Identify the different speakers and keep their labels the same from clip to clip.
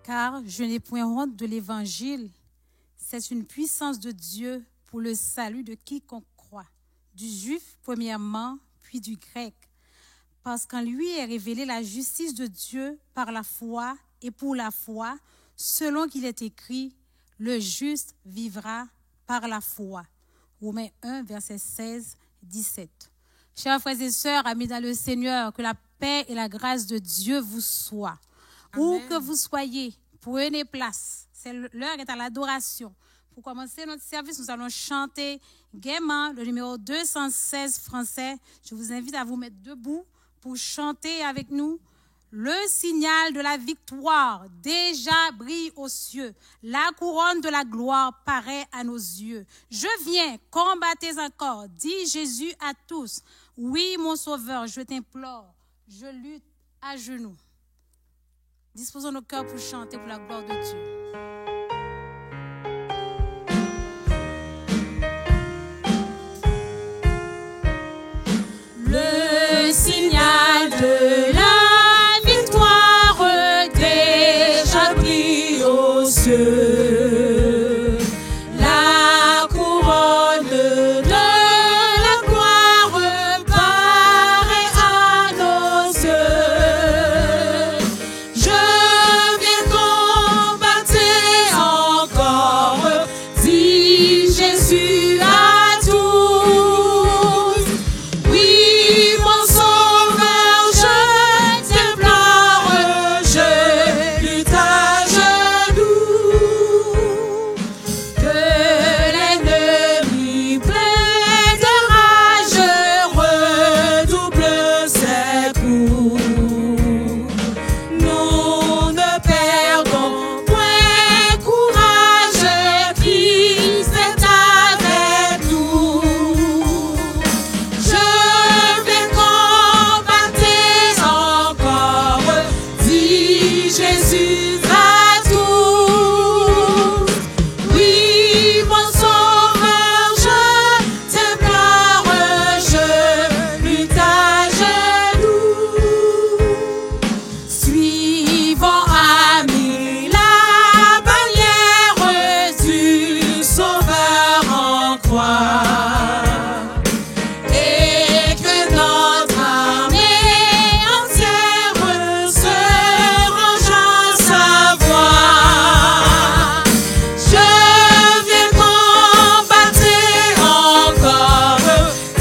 Speaker 1: Car je n'ai point honte de l'évangile. C'est une puissance de Dieu pour le salut de quiconque croit, du juif premièrement, puis du grec. Parce qu'en lui est révélée la justice de Dieu par la foi et pour la foi, selon qu'il est écrit, le juste vivra par la foi. Romains 1, verset 16, 17. Chers frères et sœurs, amis dans le Seigneur, que la paix et la grâce de Dieu vous soient. Amen. Où que vous soyez, prenez place. L'heure est à l'adoration. Pour commencer notre service, nous allons chanter gaiement le numéro 216 français. Je vous invite à vous mettre debout pour chanter avec nous. Le signal de la victoire déjà brille aux cieux. La couronne de la gloire paraît à nos yeux. Je viens, combattez encore, dit Jésus à tous. Oui, mon sauveur, je t'implore, je lutte à genoux. Disposons nos cœurs pour chanter pour la gloire de Dieu. Le signal de la victoire déjà brille aux cieux. La couronne de la gloire paraît à nos yeux. Je viens combattre encore, dit Jésus à tous. Oui, mon sauveur, je t'implore, je lutte à genoux. Que l'ennemi plein de rage redouble ses coups. Nous ne perdons point courage, Christ est avec nous. Je vais combattre encore, dit Jésus à tous. Oui, mon sauveur, je t'implore, je lutte à genoux. Suivons, amis, la bannière du Sauveur en croix. Et que notre armée entière se range à sa voix. Je viens combattre encore,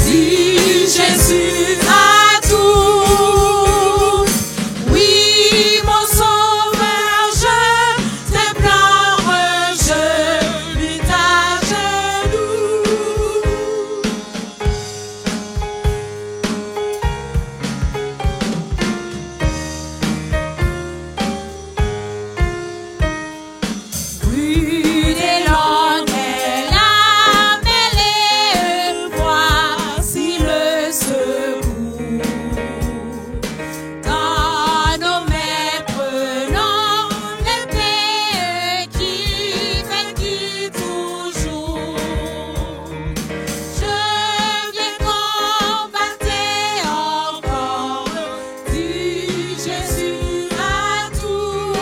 Speaker 1: dit Jésus à tous. Oui, mon sauveur, je t'implore, je lutte à genoux. Brûlez l'onde et la mêlée, voici le secours. Dans nos mains prenons l'épée qui vainquit toujours. Je viens combattre encore, dit Jésus à tous.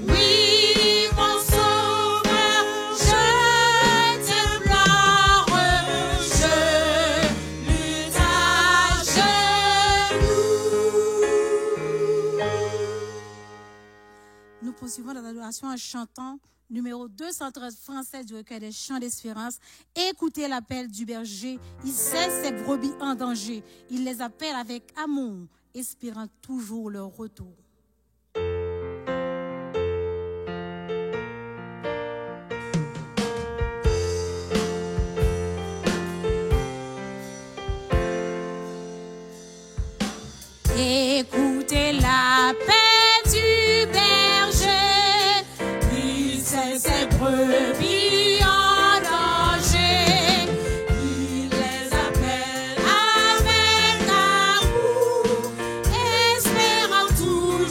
Speaker 1: Oui, mon sauveur, je t'implore, je lutte à genoux. Nous poursuivons dans l'adoration en chantant numéro 213 français du recueil des chants d'espérance. Écoutez l'appel du berger, il sait ses brebis en danger. Il les appelle avec amour, espérant toujours leur retour. Écoutez l'appel du berger, il sait ses brebis en danger. Il les appelle avec amour, espérant toujours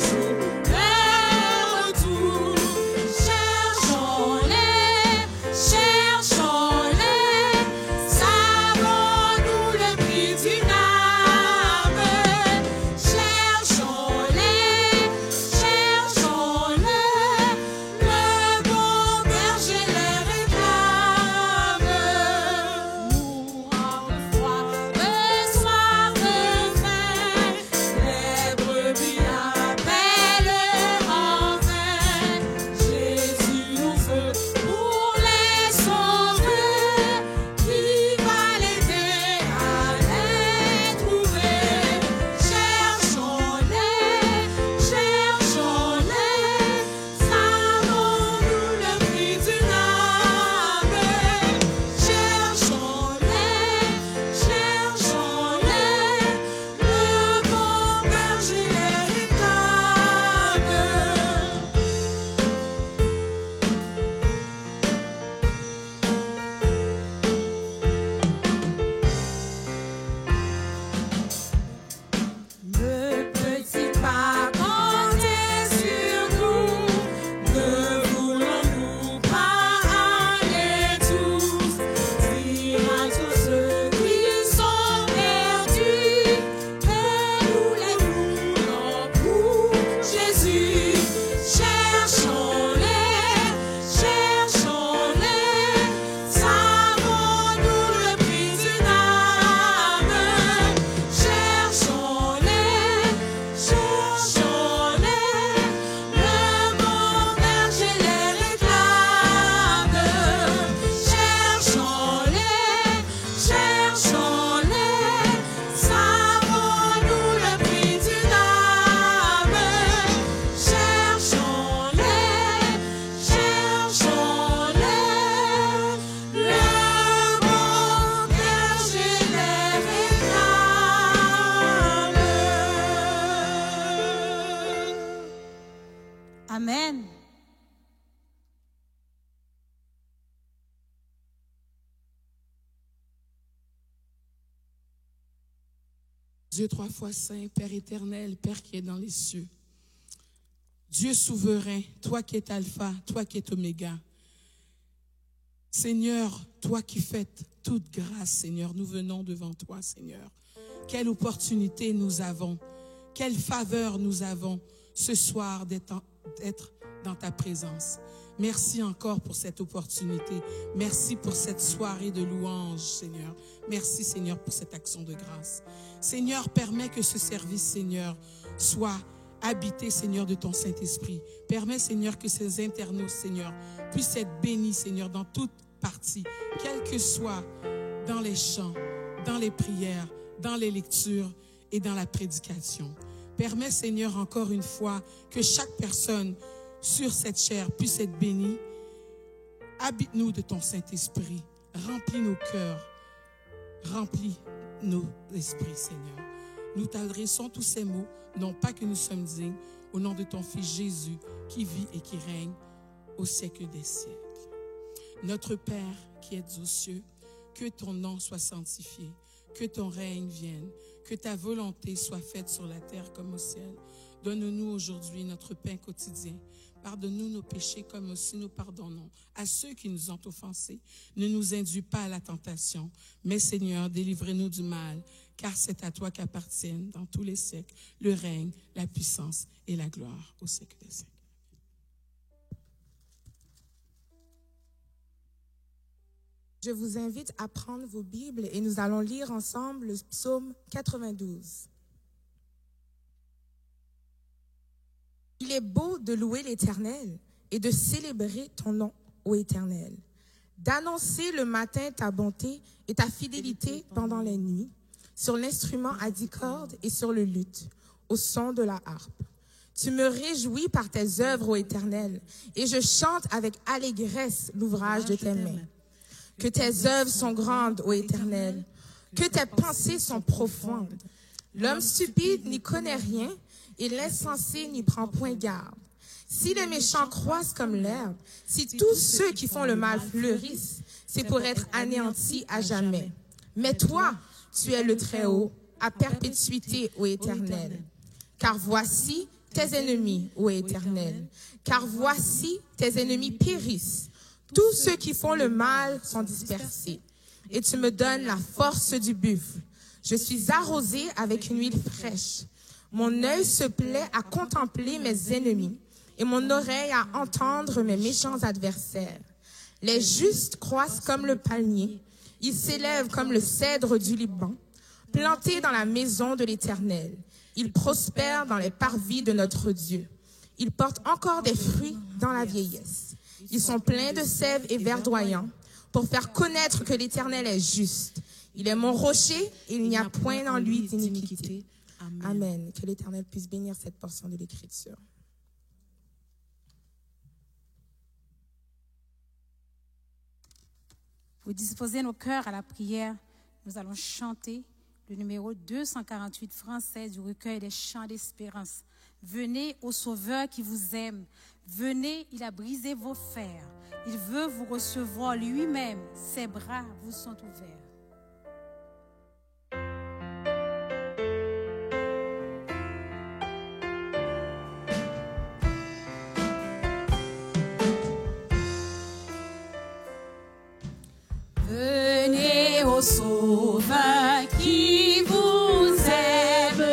Speaker 2: Dieu trois fois saint, Père éternel, Père qui est dans les cieux. Dieu souverain, toi qui es Alpha, toi qui es Oméga. Seigneur, toi qui fais toute grâce, Seigneur, nous venons devant toi, Seigneur. Quelle opportunité nous avons, quelle faveur nous avons ce soir d'être dans ta présence. Merci encore pour cette opportunité. Merci pour cette soirée de louange, Seigneur. Merci, Seigneur, pour cette action de grâce. Seigneur, permets que ce service, Seigneur, soit habité, Seigneur, de ton Saint-Esprit. Permets, Seigneur, que ces internautes, Seigneur, puissent être bénis, Seigneur, dans toute partie, quel que soit dans les chants, dans les prières, dans les lectures et dans la prédication. Permets, Seigneur, encore une fois, que chaque personne sur cette chair puisse être bénie. Habite-nous de ton Saint-Esprit. Remplis nos cœurs. Remplis nos esprits, Seigneur. Nous t'adressons tous ces mots, non pas que nous sommes dignes, au nom de ton Fils Jésus, qui vit et qui règne au siècle des siècles. Notre Père qui es aux cieux, que ton nom soit sanctifié, que ton règne vienne, que ta volonté soit faite sur la terre comme au ciel. Donne-nous aujourd'hui notre pain quotidien. Pardonne-nous nos péchés comme aussi nous pardonnons à ceux qui nous ont offensés. Ne nous induis pas à la tentation, mais Seigneur, délivre-nous du mal, car c'est à toi qu'appartiennent dans tous les siècles le règne, la puissance et la gloire au siècle des siècles.
Speaker 3: Je vous invite à prendre vos Bibles et nous allons lire ensemble le psaume 92. Il est beau de louer l'Éternel et de célébrer ton nom, ô Éternel, d'annoncer le matin ta bonté et ta fidélité pendant la nuit, sur l'instrument à 10 cordes et sur le luth, au son de la harpe. Tu me réjouis par tes œuvres, ô Éternel, et je chante avec allégresse l'ouvrage de tes mains. Que tes œuvres sont grandes, ô Éternel, que tes pensées sont profondes. L'homme stupide n'y connaît rien, et l'insensé n'y prend point garde. Si les méchants croissent comme l'herbe, si tous ceux qui font le mal fleurissent, c'est pour être anéantis à jamais. Mais toi, tu es le Très-Haut, à perpétuité, ô Éternel. Car voici tes ennemis, ô Éternel. Car voici tes ennemis périssent. Tous ceux qui font le mal sont dispersés. Et tu me donnes la force du buffle. Je suis arrosé avec une huile fraîche. Mon œil se plaît à contempler mes ennemis et mon oreille à entendre mes méchants adversaires. Les justes croissent comme le palmier. Ils s'élèvent comme le cèdre du Liban, plantés dans la maison de l'Éternel. Ils prospèrent dans les parvis de notre Dieu. Ils portent encore des fruits dans la vieillesse. Ils sont pleins de sève et verdoyants pour faire connaître que l'Éternel est juste. Il est mon rocher et il n'y a point en lui d'iniquité. Amen. Que l'Éternel puisse bénir cette portion de l'Écriture.
Speaker 1: Pour disposer nos cœurs à la prière, nous allons chanter le numéro 248 français du recueil des chants d'espérance. Venez au Sauveur qui vous aime. Venez, il a brisé vos fers. Il veut vous recevoir lui-même. Ses bras vous sont ouverts.
Speaker 4: Venez au Sauveur qui vous aime.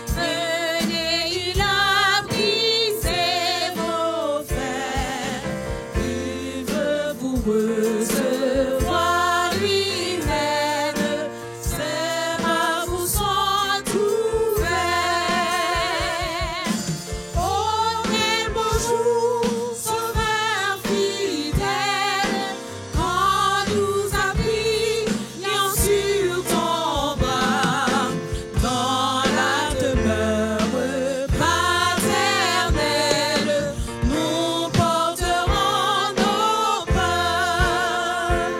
Speaker 4: Venez, il a brisé vos fers. Il veut vous recevoir lui-même. Ses bras vous sont ouverts. Oh, quel beau jour, Sauveur fidèle, quand nous applions sur ton bras, dans la demeure paternelle, nous porterons nos peurs.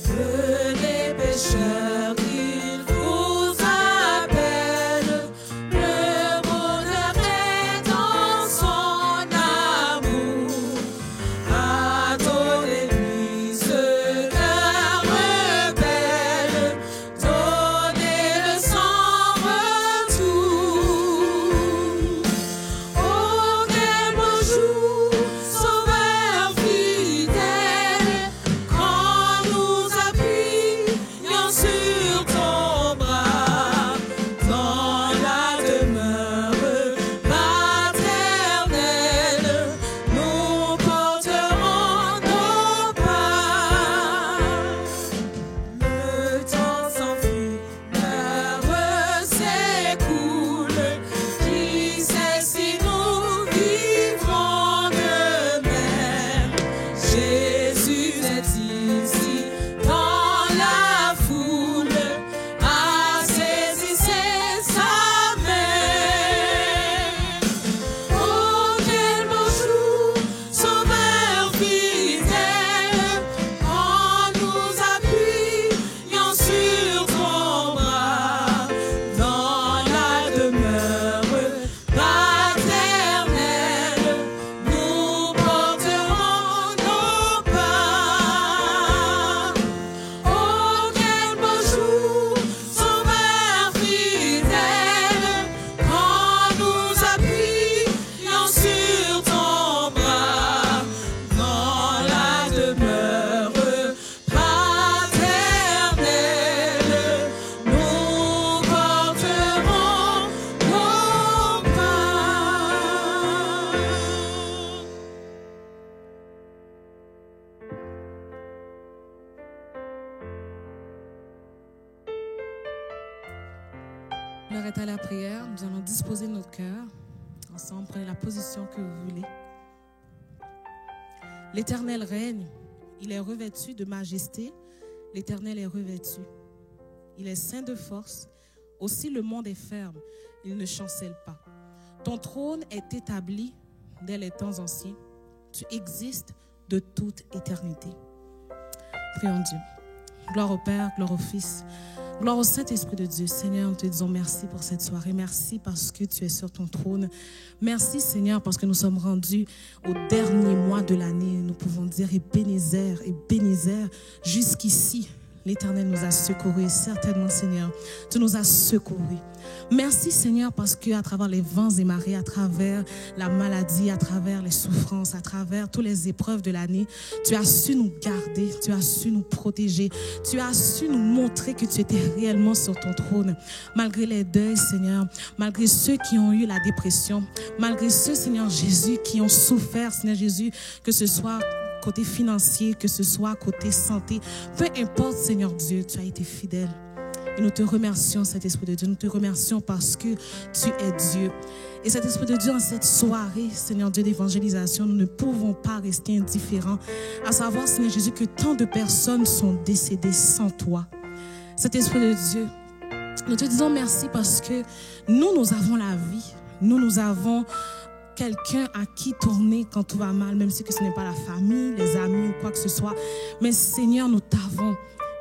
Speaker 4: Venez pécheurs, il vous appelle, le bonheur est dans son amour. Adorez-lui ce cœur rebelle, donnez-le sans
Speaker 2: L'heure est à la prière. Nous allons disposer notre cœur. Ensemble, prenez la position que vous voulez. L'Éternel règne. Il est revêtu de majesté. L'Éternel est revêtu. Il est saint de force. Aussi le monde est ferme. Il ne chancelle pas. Ton trône est établi dès les temps anciens. Tu existes de toute éternité. Prions Dieu. Gloire au Père, gloire au Fils, gloire au Saint-Esprit de Dieu. Seigneur, nous te disons merci pour cette soirée. Merci parce que tu es sur ton trône. Merci Seigneur parce que nous sommes rendus au dernier mois de l'année. Nous pouvons dire Ebenezer, jusqu'ici. L'Éternel nous a secourus. Certainement, Seigneur, tu nous as secourus. Merci, Seigneur, parce qu'à travers les vents et marées, à travers la maladie, à travers les souffrances, à travers toutes les épreuves de l'année, tu as su nous garder, tu as su nous protéger, tu as su nous montrer que tu étais réellement sur ton trône. Malgré les deuils, Seigneur, malgré ceux qui ont eu la dépression, malgré ceux, Seigneur Jésus, qui ont souffert, Seigneur Jésus, que ce soit côté financier, que ce soit côté santé, peu importe, Seigneur Dieu, tu as été fidèle. Et nous te remercions, cet Esprit de Dieu. Nous te remercions parce que tu es Dieu. Et cet Esprit de Dieu, en cette soirée, Seigneur Dieu d'évangélisation, nous ne pouvons pas rester indifférents. À savoir, Seigneur Jésus, que tant de personnes sont décédées sans toi. Cet Esprit de Dieu, nous te disons merci parce que nous avons la vie. Nous avons quelqu'un à qui tourner quand tout va mal, même si ce n'est pas la famille, les amis ou quoi que ce soit. Mais Seigneur, nous t'avons.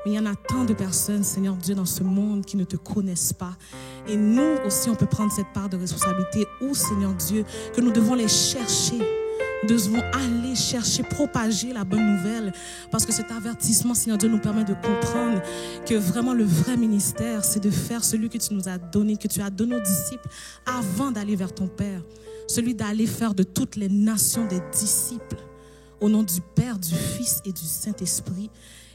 Speaker 2: Mais il y en a tant de personnes, Seigneur Dieu, dans ce monde qui ne te connaissent pas. Et nous aussi, on peut prendre cette part de responsabilité où, Seigneur Dieu, que nous devons les chercher. Nous devons aller chercher, propager la bonne nouvelle. Parce que cet avertissement, Seigneur Dieu, nous permet de comprendre que vraiment le vrai ministère, c'est de faire celui que tu nous as donné, que tu as donné aux disciples avant d'aller vers ton Père. Celui d'aller faire de toutes les nations des disciples. Au nom du Père, du Fils et du Saint-Esprit.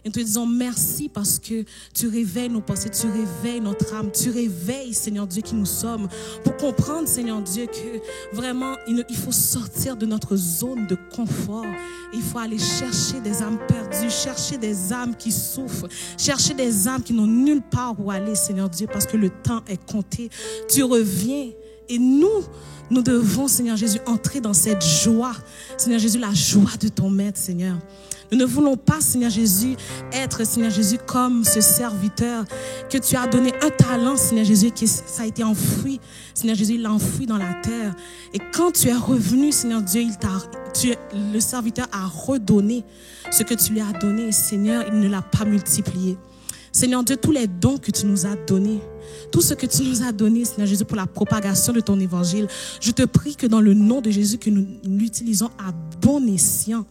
Speaker 2: Et nous te disons merci parce que tu réveilles nos pensées, tu réveilles notre âme, tu réveilles, Seigneur Dieu, qui nous sommes, pour comprendre, Seigneur Dieu, que vraiment, il faut sortir de notre zone de confort. Il faut aller chercher des âmes perdues, chercher des âmes qui souffrent, chercher des âmes qui n'ont nulle part où aller, Seigneur Dieu, parce que le temps est compté. Tu reviens et nous devons, Seigneur Jésus, entrer dans cette joie. Seigneur Jésus, la joie de ton maître, Seigneur. Nous ne voulons pas, Seigneur Jésus, être, Seigneur Jésus, comme ce serviteur que tu as donné un talent, Seigneur Jésus, qui ça a été enfoui. Seigneur Jésus, il l'a enfoui dans la terre. Et quand tu es revenu, Seigneur Dieu, le serviteur a redonné ce que tu lui as donné. Seigneur, il ne l'a pas multiplié. Seigneur Dieu, tous les dons que tu nous as donnés, tout ce que tu nous as donné, Seigneur Jésus, pour la propagation de ton évangile, je te prie que dans le nom de Jésus, que nous l'utilisons à bon escient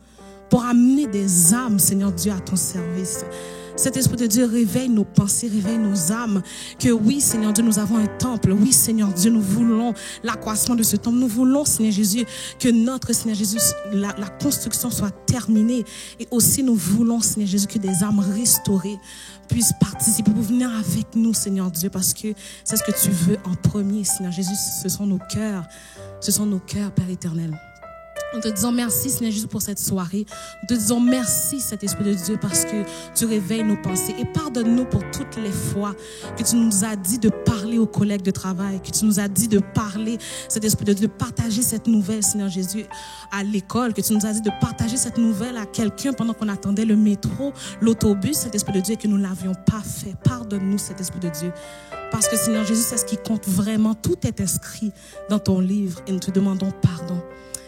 Speaker 2: pour amener des âmes, Seigneur Dieu, à ton service. Cet Esprit de Dieu réveille nos pensées, réveille nos âmes. Que oui, Seigneur Dieu, nous avons un temple. Oui, Seigneur Dieu, nous voulons l'accroissement de ce temple. Nous voulons, Seigneur Jésus, que notre, Seigneur Jésus, la construction soit terminée. Et aussi, nous voulons, Seigneur Jésus, que des âmes restaurées puissent participer pour venir avec nous, Seigneur Dieu, parce que c'est ce que tu veux en premier, Seigneur Jésus. Ce sont nos cœurs, Père éternel. Nous te disons merci, Seigneur Jésus, pour cette soirée. Nous te disons merci, cet Esprit de Dieu, parce que tu réveilles nos pensées. Et pardonne-nous pour toutes les fois que tu nous as dit de parler aux collègues de travail, que tu nous as dit de parler, cet Esprit de Dieu, de partager cette nouvelle, Seigneur Jésus, à l'école, que tu nous as dit de partager cette nouvelle à quelqu'un pendant qu'on attendait le métro, l'autobus, cet Esprit de Dieu, et que nous ne l'avions pas fait. Pardonne-nous, cet Esprit de Dieu. Parce que, Seigneur Jésus, c'est ce qui compte vraiment. Tout est inscrit dans ton livre et nous te demandons pardon.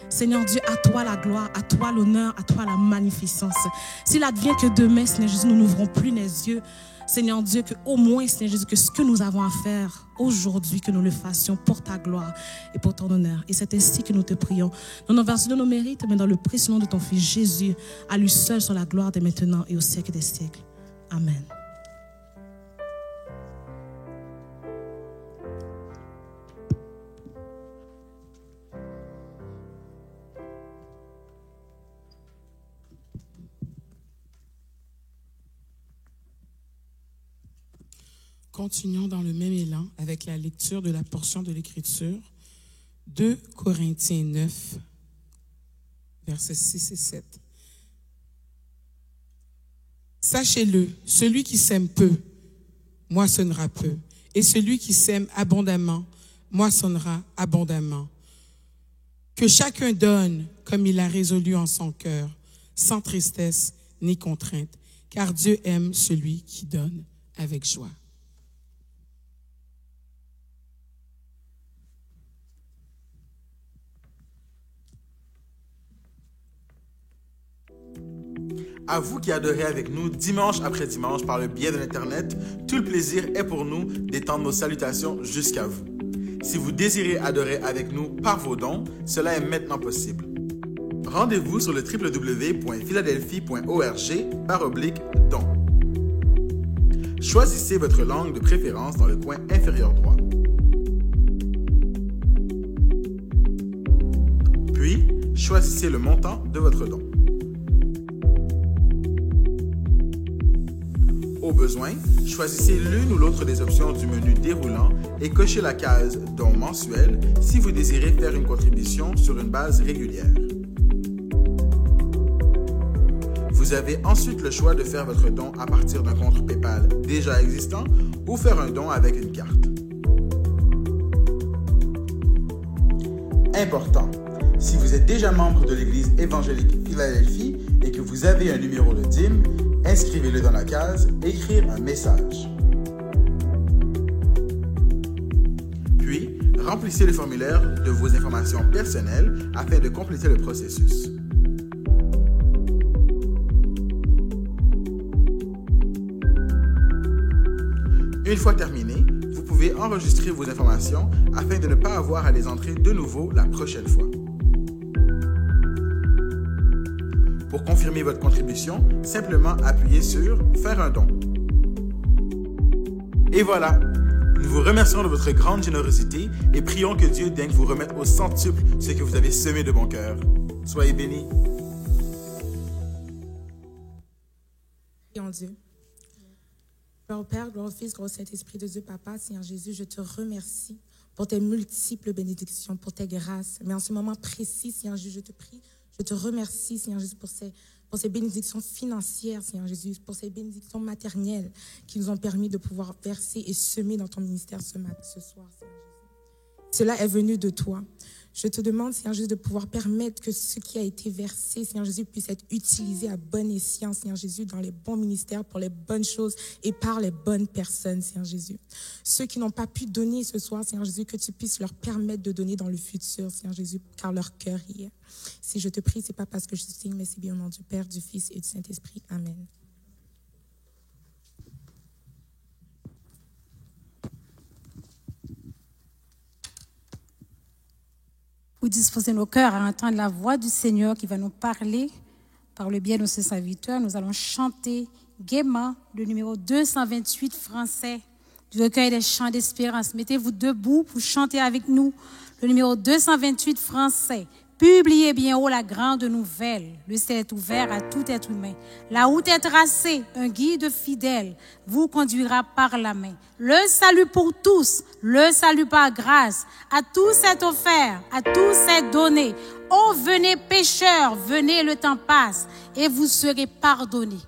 Speaker 2: Seigneur Dieu, à toi la gloire, à toi l'honneur, à toi la magnificence. S'il advient que demain, Seigneur Jésus, nous n'ouvrons plus les yeux, Seigneur Dieu, que au moins, Seigneur Jésus, que ce que nous avons à faire aujourd'hui, que nous le fassions pour ta gloire et pour ton honneur. Et c'est ainsi que nous te prions. Non en vertu de nos mérites, mais dans le précieux nom de ton Fils Jésus, à lui seul sur la gloire dès maintenant et au siècle des siècles. Amen. Continuons dans le même élan avec la lecture de la portion de l'Écriture, 2 Corinthiens 9, versets 6 et 7. Sachez-le, celui qui sème peu, moissonnera peu, Et celui qui sème abondamment moissonnera abondamment. Que chacun donne comme il a résolu en son cœur, sans tristesse ni contrainte, car Dieu aime celui qui donne avec joie.
Speaker 5: À vous qui adorez avec nous dimanche après dimanche par le biais de l'Internet, tout le plaisir est pour nous d'étendre nos salutations jusqu'à vous. Si vous désirez adorer avec nous par vos dons, cela est maintenant possible. Rendez-vous sur le www.philadelphie.org/dons. Choisissez votre langue de préférence dans le coin inférieur droit. Puis, choisissez le montant de votre don. Au besoin, choisissez l'une ou l'autre des options du menu déroulant et cochez la case « Don mensuel » si vous désirez faire une contribution sur une base régulière. Vous avez ensuite le choix de faire votre don à partir d'un compte PayPal déjà existant ou faire un don avec une carte. Important, si vous êtes déjà membre de l'Église évangélique Philadelphie et que vous avez un numéro de dîme, inscrivez-le dans la case « Écrire un message ». Puis, remplissez le formulaire de vos informations personnelles afin de compléter le processus. Une fois terminé, vous pouvez enregistrer vos informations afin de ne pas avoir à les entrer de nouveau la prochaine fois. Pour confirmer votre contribution, simplement appuyez sur « Faire un don ». Et voilà, nous vous remercions de votre grande générosité et prions que Dieu daigne vous remettre au centuple ce que vous avez semé de bon cœur. Soyez bénis.
Speaker 3: Prions Dieu. Gloire au Père, gloire au Fils, gloire au Saint-Esprit de Dieu, Papa, Seigneur Jésus, je te remercie pour tes multiples bénédictions, pour tes grâces. Mais en ce moment précis, Seigneur Jésus, je te prie, je te remercie, Seigneur Jésus, pour ces bénédictions financières, Seigneur Jésus, pour ces bénédictions maternelles qui nous ont permis de pouvoir verser et semer dans ton ministère ce soir, Seigneur Jésus. Cela est venu de toi. Je te demande, Seigneur Jésus, de pouvoir permettre que ce qui a été versé, Seigneur Jésus, puisse être utilisé à bon escient, Seigneur Jésus, dans les bons ministères, pour les bonnes choses et par les bonnes personnes, Seigneur Jésus. Ceux qui n'ont pas pu donner ce soir, Seigneur Jésus, que tu puisses leur permettre de donner dans le futur, Seigneur Jésus, car leur cœur y est. Si je te prie, c'est pas parce que je te signe, mais c'est bien au nom du Père, du Fils et du Saint-Esprit. Amen.
Speaker 1: Pour disposer nos cœurs à entendre la voix du Seigneur qui va nous parler par le biais de ses serviteurs, nous allons chanter gaiement le numéro 228 français du recueil des chants d'espérance. Mettez-vous debout pour chanter avec nous le numéro 228 français. Publiez bien haut la grande nouvelle. Le ciel est ouvert à tout être humain. La route est tracée, un guide fidèle vous conduira par la main. Le salut pour tous, le salut par grâce, à tous est offert, à tous est donné. Oh, venez pécheurs, venez, le temps passe, et vous serez pardonnés.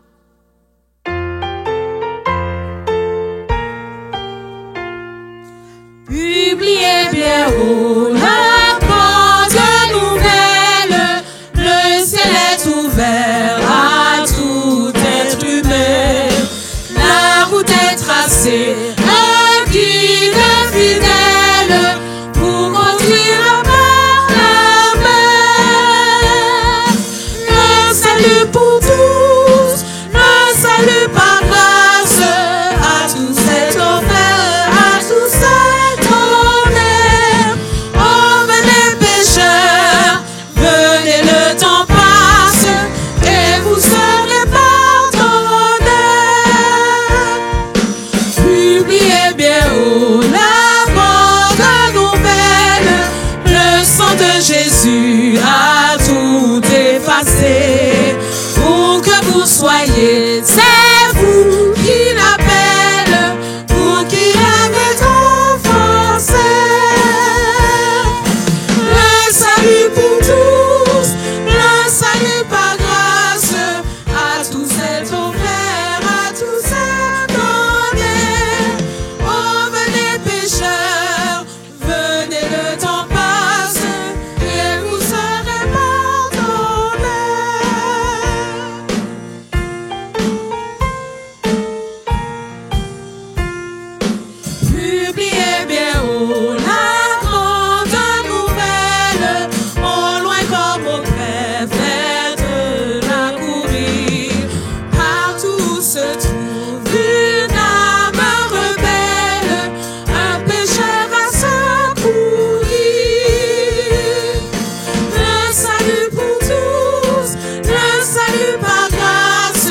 Speaker 4: Publiez bien haut la grande nouvelle, le ciel est ouvert à tout être humain. La route est tracée, un guide fidèle pour conduire par la main. Le salut pour tous, le salut par grâce, à tous est offert, à tous est donné. Oh, venez pécheurs, venez, le temps passe, et vous serez pardonnés. oh la grande nouvelle, au loin comme au près, faites-la courir. Partout se trouve une âme rebelle, un pécheur à secourir. Le salut pour tous, le salut par grâce,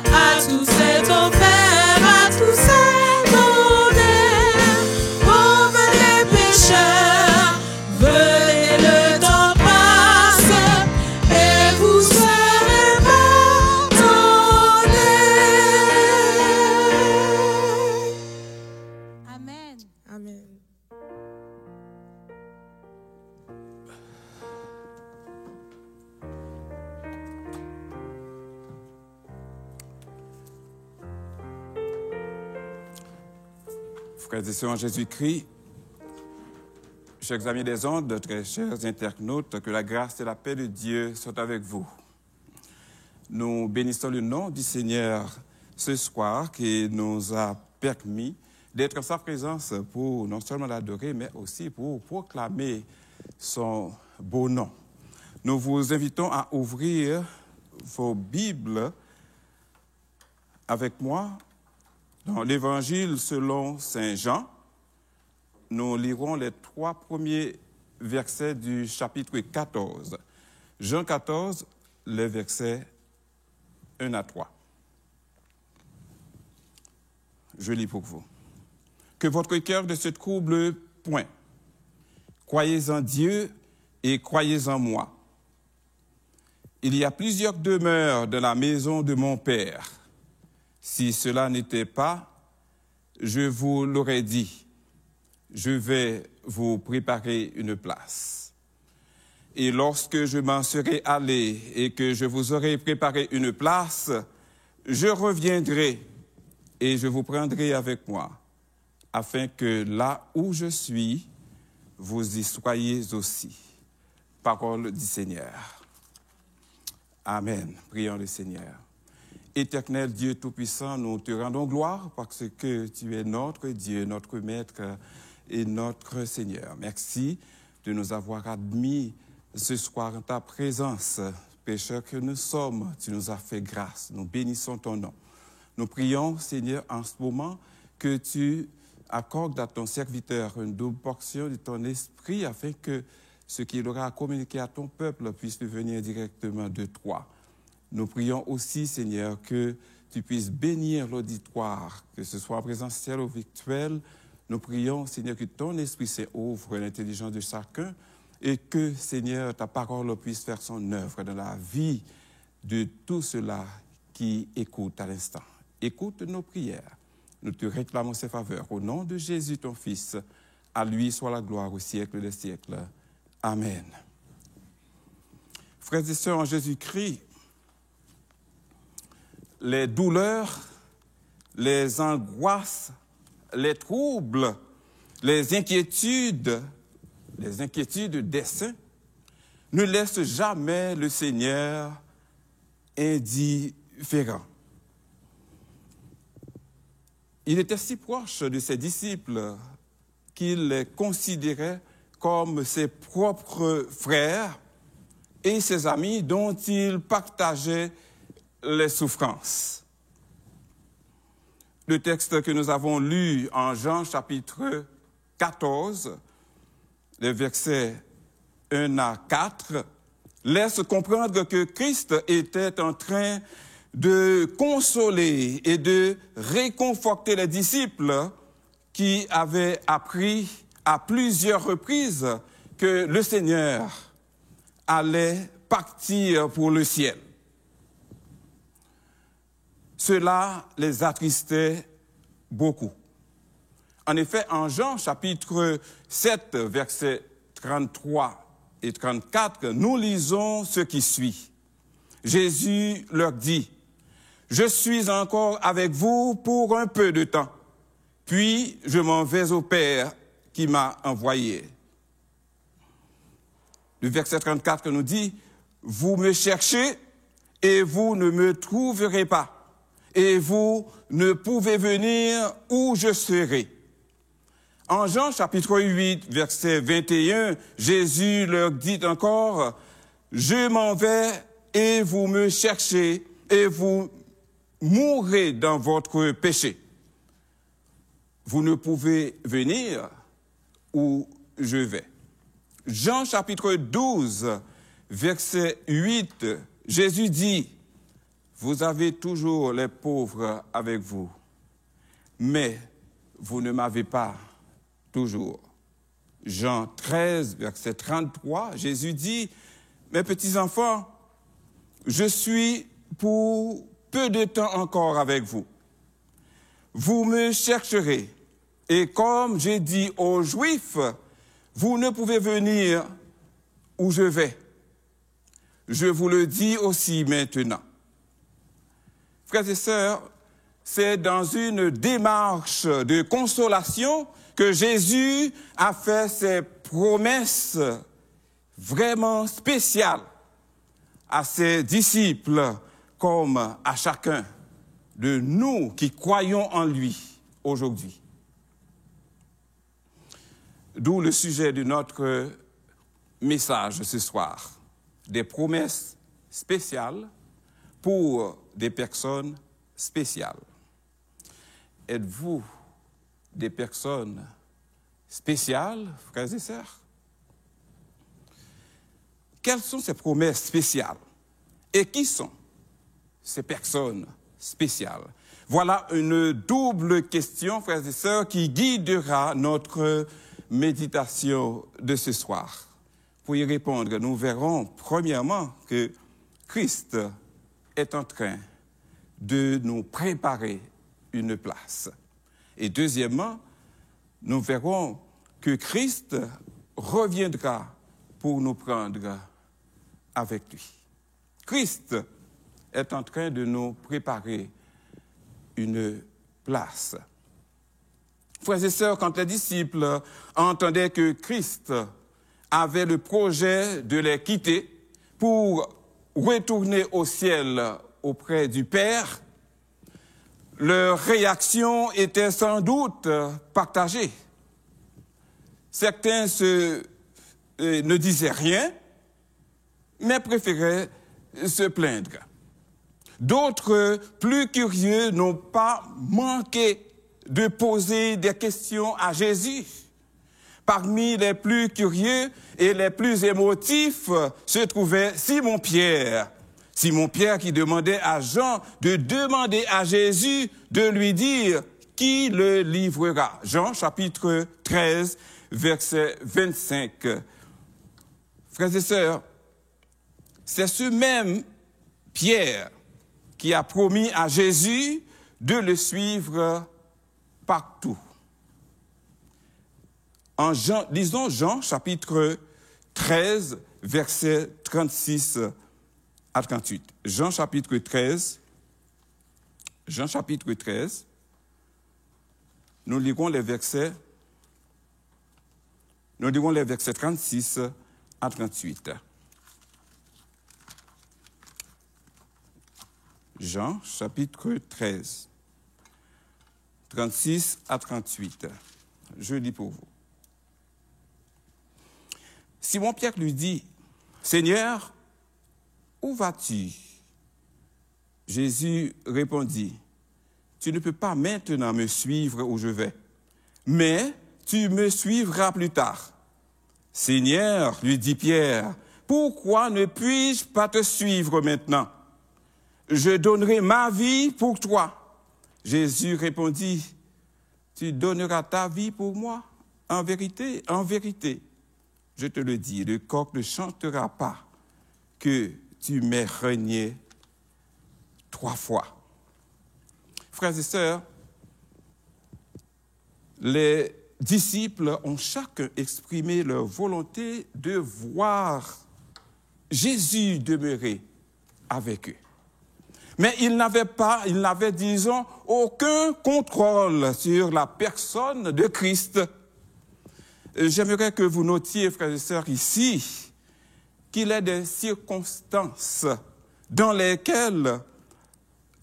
Speaker 4: à tous est offert, à tous est donné. Oh, venez pécheurs, venez, le temps passe, et vous serez pardonnés.
Speaker 1: Amen.
Speaker 3: Amen.
Speaker 6: Frères et sœurs en Jésus-Christ, chers amis des ondes, très chers internautes, que la grâce et la paix de Dieu soient avec vous. Nous bénissons le nom du Seigneur ce soir qui nous a permis d'être en sa présence pour non seulement l'adorer, mais aussi pour proclamer son beau nom. Nous vous invitons à ouvrir vos Bibles avec moi dans l'Évangile selon Saint Jean. Nous lirons les 3 premiers versets du chapitre 14. Jean 14, les versets 1 à 3. Je lis pour vous. Que votre cœur ne se trouble point. Croyez en Dieu et croyez en moi. Il y a plusieurs demeures dans la maison de mon Père. Si cela n'était pas, je vous l'aurais dit. Je vais vous préparer une place. Et lorsque je m'en serai allé et que je vous aurai préparé une place, je reviendrai et je vous prendrai avec moi, afin que là où je suis, vous y soyez aussi. Parole du Seigneur. Amen. Prions le Seigneur. Éternel Dieu Tout-Puissant, nous te rendons gloire parce que tu es notre Dieu, notre Maître et notre Seigneur. Merci de nous avoir admis ce soir en ta présence. Pécheurs que nous sommes, tu nous as fait grâce. Nous bénissons ton nom. Nous prions, Seigneur, en ce moment, que tu accordes à ton serviteur une double portion de ton esprit afin que ce qu'il aura à communiquer à ton peuple puisse venir directement de toi. Nous prions aussi, Seigneur, que tu puisses bénir l'auditoire, que ce soit en présentiel ou virtuel. Nous prions, Seigneur, que ton Esprit Saint ouvre l'intelligence de chacun et que, Seigneur, ta parole puisse faire son œuvre dans la vie de tous ceux-là qui écoutent à l'instant. Écoute nos prières. Nous te réclamons ces faveurs. Au nom de Jésus, ton Fils, à lui soit la gloire au siècle des siècles. Amen. Frères et sœurs en Jésus-Christ, les douleurs, les angoisses, les troubles, les inquiétudes des saints ne laissent jamais le Seigneur indifférent. Il était si proche de ses disciples qu'il les considérait comme ses propres frères et ses amis dont il partageait les souffrances. Le texte que nous avons lu en Jean chapitre 14, les versets 1 à 4, laisse comprendre que Christ était en train de consoler et de réconforter les disciples qui avaient appris à plusieurs reprises que le Seigneur allait partir pour le ciel. Cela les attristait beaucoup. En effet, en Jean chapitre 7, versets 33 et 34, nous lisons ce qui suit. Jésus leur dit, « Je suis encore avec vous pour un peu de temps, puis je m'en vais au Père qui m'a envoyé. » Le verset 34 nous dit, « Vous me cherchez et vous ne me trouverez pas. Et vous ne pouvez venir où je serai. » En Jean chapitre 8, verset 21, Jésus leur dit encore, « Je m'en vais et vous me cherchez et vous mourrez dans votre péché. Vous ne pouvez venir où je vais. » Jean chapitre 12, verset 8, Jésus dit, « Vous avez toujours les pauvres avec vous, mais vous ne m'avez pas toujours. » Jean 13, verset 33, Jésus dit, « Mes petits enfants, je suis pour peu de temps encore avec vous. Vous me chercherez, et comme j'ai dit aux Juifs, vous ne pouvez venir où je vais. Je vous le dis aussi maintenant. » Frères et sœurs, c'est dans une démarche de consolation que Jésus a fait ses promesses vraiment spéciales à ses disciples comme à chacun de nous qui croyons en lui aujourd'hui. D'où le sujet de notre message ce soir, des promesses spéciales pour des personnes spéciales. Êtes-vous des personnes spéciales, frères et sœurs? Quelles sont ces promesses spéciales? Et qui sont ces personnes spéciales? Voilà une double question, frères et sœurs, qui guidera notre méditation de ce soir. Pour y répondre, nous verrons premièrement que Christ est en train de nous préparer une place. Et deuxièmement, nous verrons que Christ reviendra pour nous prendre avec lui. Christ est en train de nous préparer une place. Frères et sœurs, quand les disciples entendaient que Christ avait le projet de les quitter pour retourner au ciel auprès du Père, leur réaction était sans doute partagée. Certains ne disaient rien, mais préféraient se plaindre. D'autres, plus curieux, n'ont pas manqué de poser des questions à Jésus. Parmi les plus curieux et les plus émotifs se trouvait Simon-Pierre. Simon-Pierre qui demandait à Jean de demander à Jésus de lui dire qui le livrera. Jean chapitre 13, verset 25. Frères et sœurs, c'est ce même Pierre qui a promis à Jésus de le suivre partout. Lisons Jean chapitre 13, verset 36 à 38. Jean chapitre 13, nous lirons les versets 36 à 38. Jean chapitre 13, 36 à 38. Je lis pour vous. Simon-Pierre lui dit, « Seigneur, où vas-tu » Jésus répondit, « Tu ne peux pas maintenant me suivre où je vais, mais tu me suivras plus tard. » « Seigneur, lui dit Pierre, pourquoi ne puis-je pas te suivre maintenant? Je donnerai ma vie pour toi. » Jésus répondit, « Tu donneras ta vie pour moi? En vérité, je te le dis, le coq ne chantera pas que tu m'aies renié 3 fois. » Frères et sœurs, les disciples ont chacun exprimé leur volonté de voir Jésus demeurer avec eux. Mais ils n'avaient, disons, aucun contrôle sur la personne de Christ. J'aimerais que vous notiez, frères et sœurs, ici, qu'il est des circonstances dans lesquelles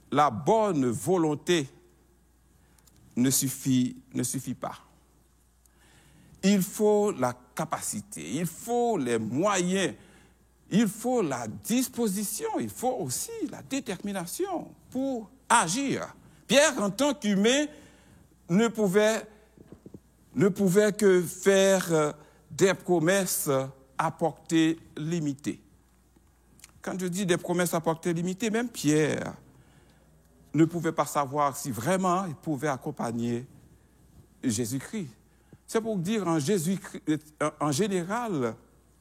Speaker 6: la bonne volonté ne suffit pas. il faut la capacité, il faut les moyens, il faut la disposition, il faut aussi la détermination pour agir. Pierre, en tant qu'humain, ne pouvait que faire des promesses à portée limitée. Quand je dis des promesses à portée limitée, même Pierre ne pouvait pas savoir si vraiment il pouvait accompagner Jésus-Christ. C'est pour dire en général,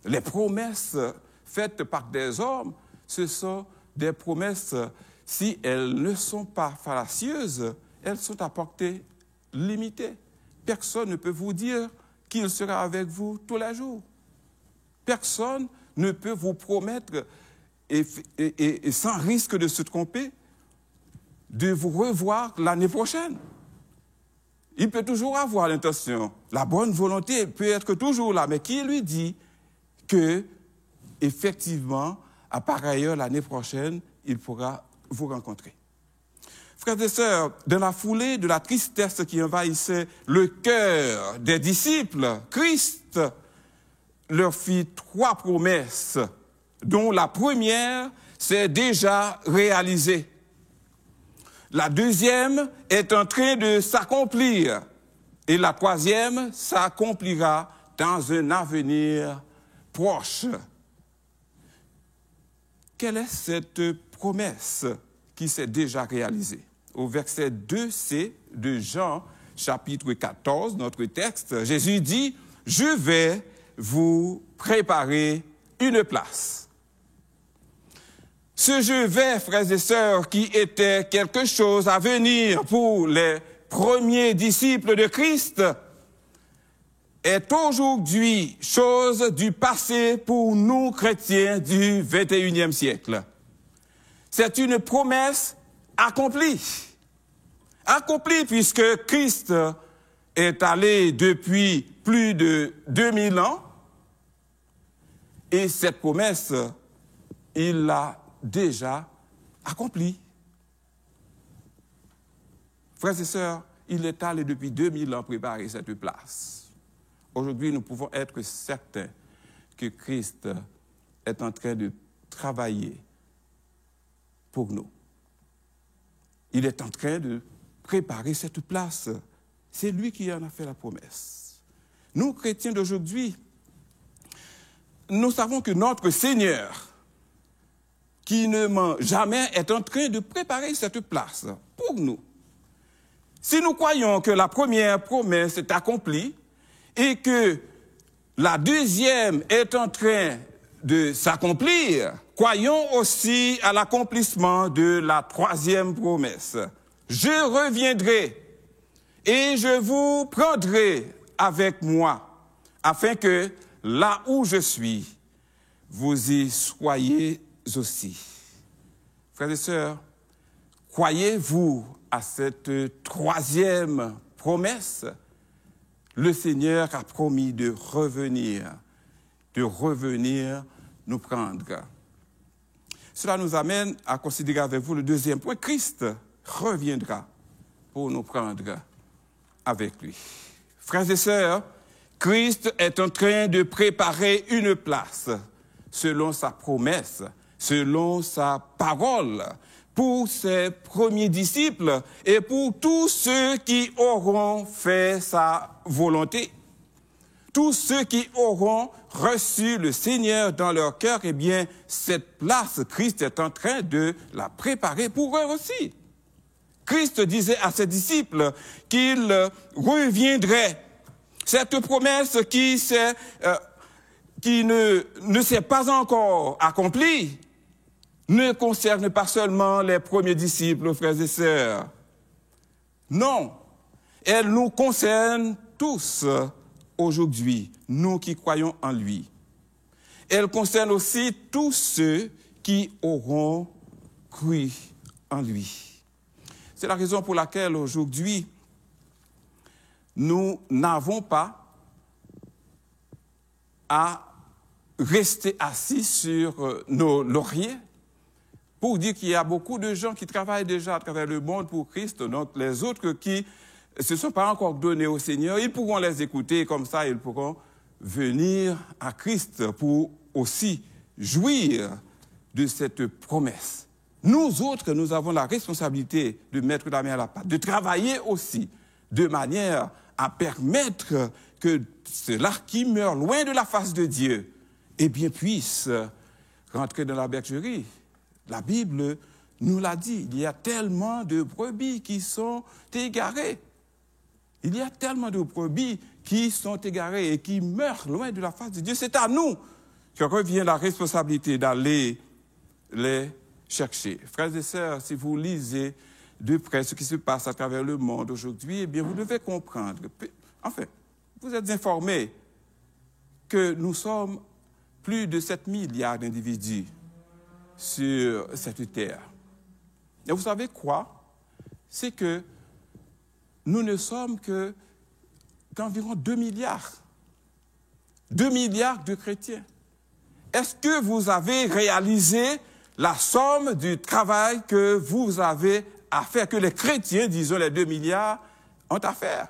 Speaker 6: les promesses faites par des hommes, ce sont des promesses, si elles ne sont pas fallacieuses, elles sont à portée limitée. Personne ne peut vous dire qu'il sera avec vous tous les jours. Personne ne peut vous promettre, et sans risque de se tromper, de vous revoir l'année prochaine. Il peut toujours avoir l'intention. La bonne volonté peut être toujours là, mais qui lui dit que, effectivement, à par ailleurs, l'année prochaine, il pourra vous rencontrer. Frères et sœurs, dans la foulée de la tristesse qui envahissait le cœur des disciples, Christ leur fit 3 promesses, dont la première s'est déjà réalisée. La deuxième est en train de s'accomplir et la troisième s'accomplira dans un avenir proche. Quelle est cette promesse qui s'est déjà réalisée? Au verset 2c de Jean, chapitre 14, notre texte, Jésus dit « Je vais vous préparer une place ». Ce « je vais », frères et sœurs, qui était quelque chose à venir pour les premiers disciples de Christ, est aujourd'hui chose du passé pour nous chrétiens du XXIe siècle. C'est une promesse accomplie. Accomplie puisque Christ est allé depuis plus de 2000 ans et cette promesse, il l'a déjà accomplie. Frères et sœurs, il est allé depuis 2000 ans préparer cette place. Aujourd'hui, nous pouvons être certains que Christ est en train de travailler pour nous. Il est en train de préparer cette place. C'est lui qui en a fait la promesse. Nous, chrétiens d'aujourd'hui, nous savons que notre Seigneur, qui ne ment jamais, est en train de préparer cette place pour nous. Si nous croyons que la première promesse est accomplie et que la deuxième est en train de s'accomplir, croyons aussi à l'accomplissement de la troisième promesse. Je reviendrai et je vous prendrai avec moi, afin que là où je suis, vous y soyez aussi. Frères et sœurs, croyez-vous à cette troisième promesse? Le Seigneur a promis de revenir nous prendre. Cela nous amène à considérer avec vous le deuxième point. Christ reviendra pour nous prendre avec lui. Frères et sœurs, Christ est en train de préparer une place selon sa promesse, selon sa parole, pour ses premiers disciples et pour tous ceux qui auront fait sa volonté. Tous ceux qui auront reçu le Seigneur dans leur cœur, eh bien, cette place, Christ est en train de la préparer pour eux aussi. Christ disait à ses disciples qu'il reviendrait. Cette promesse qui ne s'est pas encore accomplie ne concerne pas seulement les premiers disciples, frères et sœurs. Non, elle nous concerne tous aujourd'hui, nous qui croyons en lui. Elle concerne aussi tous ceux qui auront cru en lui. C'est la raison pour laquelle aujourd'hui, nous n'avons pas à rester assis sur nos lauriers pour dire qu'il y a beaucoup de gens qui travaillent déjà à travers le monde pour Christ, donc les autres qui ne sont pas encore donnés au Seigneur, ils pourront les écouter, comme ça ils pourront venir à Christ pour aussi jouir de cette promesse. Nous autres, nous avons la responsabilité de mettre la main à la pâte, de travailler aussi de manière à permettre que ceux-là qui meurent loin de la face de Dieu, eh bien, puissent rentrer dans la bergerie. La Bible nous l'a dit, il y a tellement de brebis qui sont égarées. Il y a tellement de brebis qui sont égarées et qui meurent loin de la face de Dieu. C'est à nous que revient la responsabilité d'aller les chercher. Frères et sœurs, si vous lisez de près ce qui se passe à travers le monde aujourd'hui, eh bien, vous devez comprendre. Enfin, vous êtes informés que nous sommes plus de 7 milliards d'individus sur cette terre. Et vous savez quoi? C'est que nous ne sommes qu'environ 2 milliards. 2 milliards de chrétiens. Est-ce que vous avez réalisé la somme du travail que vous avez à faire, que les chrétiens, disons les 2 milliards, ont à faire?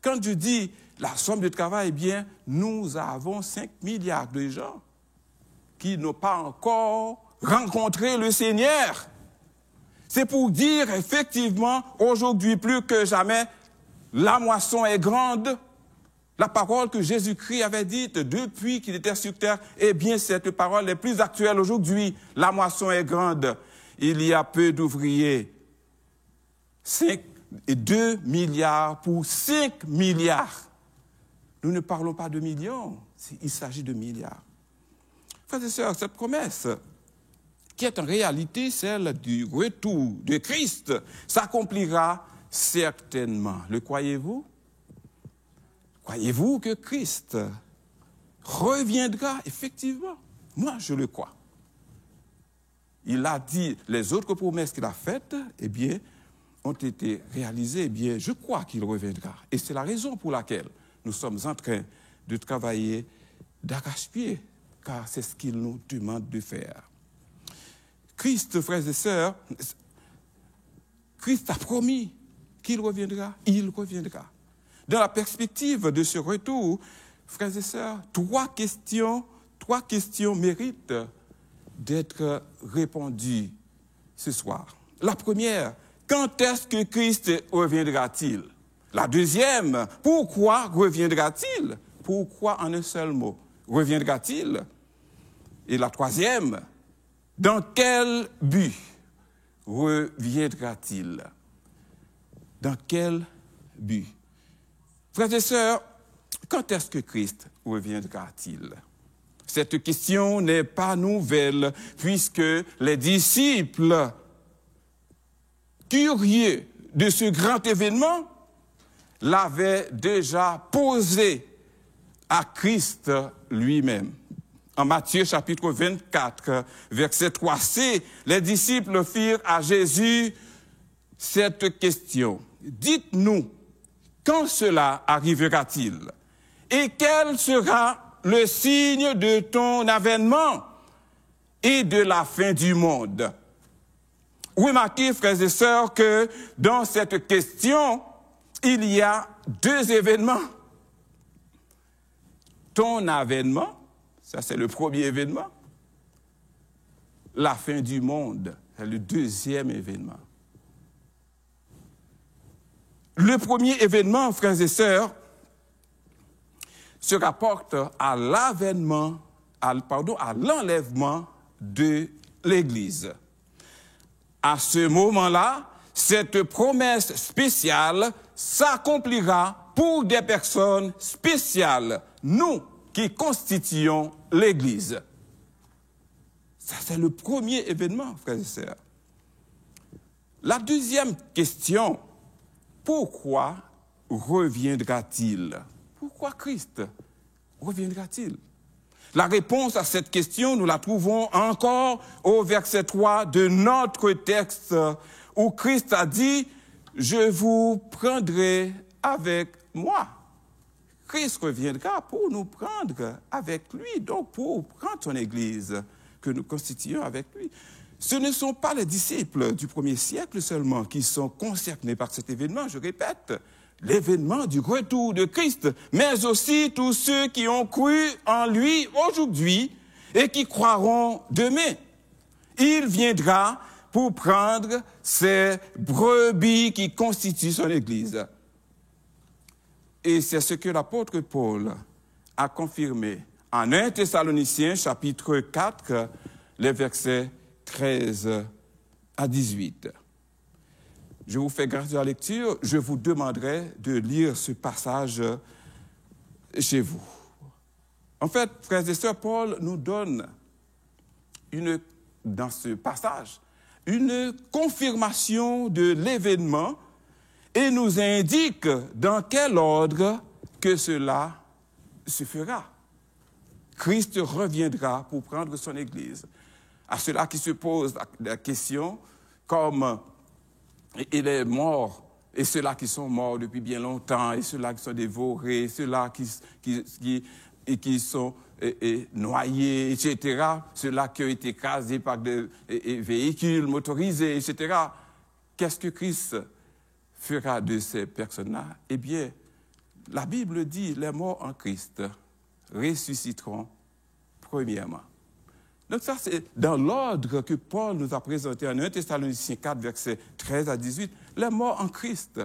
Speaker 6: Quand je dis la somme du travail, eh bien, nous avons 5 milliards de gens qui n'ont pas encore rencontré le Seigneur. C'est pour dire, effectivement, aujourd'hui plus que jamais, la moisson est grande. La parole que Jésus-Christ avait dite depuis qu'il était sur terre, eh bien, cette parole est plus actuelle aujourd'hui. La moisson est grande. Il y a peu d'ouvriers. 2 milliards pour 5 milliards. Nous ne parlons pas de millions, il s'agit de milliards. Frères et sœurs, cette promesse, qui est en réalité celle du retour de Christ, s'accomplira certainement. Le croyez-vous? Croyez-vous que Christ reviendra effectivement? Moi, je le crois. Il a dit, les autres promesses qu'il a faites, eh bien, ont été réalisées, eh bien, je crois qu'il reviendra. Et c'est la raison pour laquelle nous sommes en train de travailler d'arrache-pied, car c'est ce qu'il nous demande de faire. Christ, frères et sœurs, Christ a promis qu'il reviendra, il reviendra. Dans la perspective de ce retour, frères et sœurs, trois questions méritent d'être répondues ce soir. La première, quand est-ce que Christ reviendra-t-il? La deuxième, pourquoi reviendra-t-il? Pourquoi en un seul mot reviendra-t-il? Et la troisième, dans quel but reviendra-t-il? Dans quel but? Frères et sœurs, quand est-ce que Christ reviendra-t-il? Cette question n'est pas nouvelle, puisque les disciples, curieux de ce grand événement, l'avaient déjà posé à Christ lui-même. En Matthieu chapitre 24, verset 3c, les disciples firent à Jésus cette question. Dites-nous, quand cela arrivera-t-il? Et quel sera le signe de ton avènement et de la fin du monde? Remarquez, frères et sœurs, que dans cette question, il y a deux événements. Ton avènement, ça c'est le premier événement. La fin du monde, c'est le deuxième événement. Le premier événement, frères et sœurs, se rapporte à l'avènement, à l'enlèvement de l'Église. À ce moment-là, cette promesse spéciale s'accomplira pour des personnes spéciales, nous qui constituons l'Église. Ça, c'est le premier événement, frères et sœurs. La deuxième question, pourquoi reviendra-t-il? Pourquoi Christ reviendra-t-il? La réponse à cette question, nous la trouvons encore au verset 3 de notre texte, où Christ a dit, « Je vous prendrai avec moi ». Christ reviendra pour nous prendre avec lui, donc pour prendre son Église que nous constituons avec lui. ce ne sont pas les disciples du premier siècle seulement qui sont concernés par cet événement, je répète, l'événement du retour de Christ, mais aussi tous ceux qui ont cru en lui aujourd'hui et qui croiront demain. Il viendra pour prendre ces brebis qui constituent son Église. Et c'est ce que l'apôtre Paul a confirmé en 1 Thessaloniciens, chapitre 4, les versets 13 à 18. Je vous fais grâce de la lecture. Je vous demanderai de lire ce passage chez vous. En fait, frères et sœurs, Paul nous donne dans ce passage une confirmation de l'événement et nous indique dans quel ordre que cela se fera. Christ reviendra pour prendre son Église. À ceux-là qui se posent la question, comme il est mort, et ceux-là qui sont morts depuis bien longtemps, et ceux-là qui sont dévorés, ceux-là qui sont noyés, etc., ceux-là qui ont été écrasés par des véhicules motorisés, etc. Qu'est-ce que Christ fera de ces personnes-là? Eh bien, la Bible dit, les morts en Christ ressusciteront premièrement. Donc ça, c'est dans l'ordre que Paul nous a présenté en 1 Thessaloniciens 4, versets 13 à 18. Les morts en Christ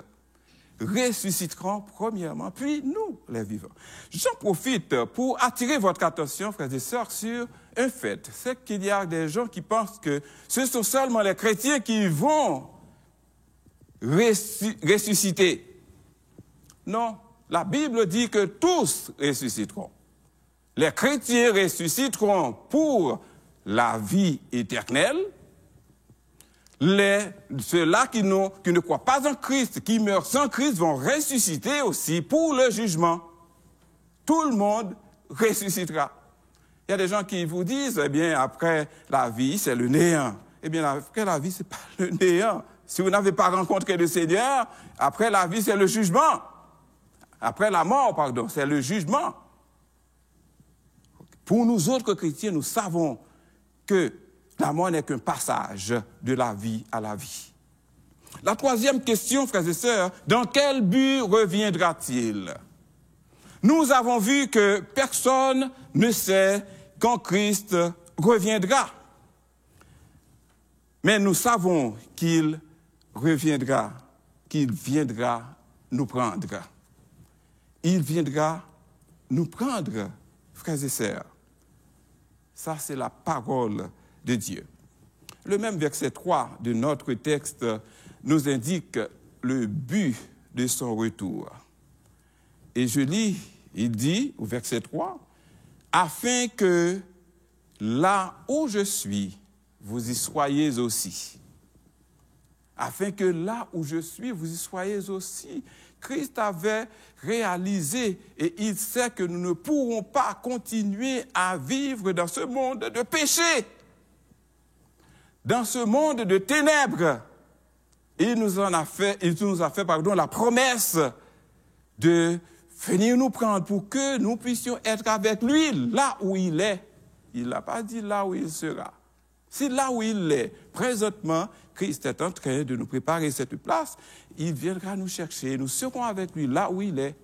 Speaker 6: ressusciteront premièrement, puis nous, les vivants. J'en profite pour attirer votre attention, frères et sœurs, sur un fait. C'est qu'il y a des gens qui pensent que ce sont seulement les chrétiens qui vont ressusciter. Non, la Bible dit que tous ressusciteront. Les chrétiens ressusciteront pour la vie éternelle. Ceux-là qui ne croient pas en Christ, qui meurent sans Christ, vont ressusciter aussi pour le jugement. Tout le monde ressuscitera. Il y a des gens qui vous disent, eh bien, après la vie, c'est le néant. Eh bien, après la vie, c'est pas le néant. Si vous n'avez pas rencontré le Seigneur, après la vie, c'est le jugement. Après la mort, pardon, c'est le jugement. Pour nous autres chrétiens, nous savons que la mort n'est qu'un passage de la vie à la vie. La troisième question, frères et sœurs, dans quel but reviendra-t-il? Nous avons vu que personne ne sait quand Christ reviendra. Mais nous savons qu'il reviendra, qu'il viendra nous prendre. Il viendra nous prendre, frères et sœurs. Ça, c'est la parole de Dieu. Le même verset 3 de notre texte nous indique le but de son retour. Et je lis, il dit au verset 3, « Afin que là où je suis, vous y soyez aussi. » Afin que là où je suis, vous y soyez aussi. Christ avait réalisé et il sait que nous ne pourrons pas continuer à vivre dans ce monde de péché, dans ce monde de ténèbres. Il nous a fait la promesse de venir nous prendre pour que nous puissions être avec lui là où il est. Il n'a pas dit là où il sera. C'est là où il est. Présentement, Christ est en train de nous préparer cette place. Il viendra nous chercher. Nous serons avec lui là où il est.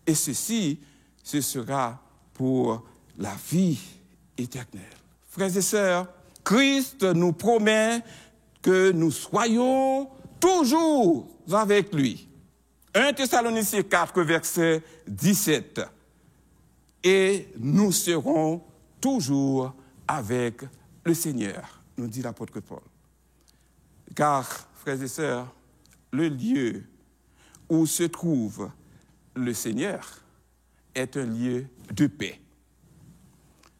Speaker 6: Et ceci, ce sera pour la vie éternelle. Frères et sœurs, Christ nous promet que nous soyons toujours avec lui. 1 Thessaloniciens 4, verset 17. Et nous serons toujours avec le Seigneur, nous dit l'apôtre Paul. Car, frères et sœurs, le lieu où se trouve le Seigneur est un lieu de paix.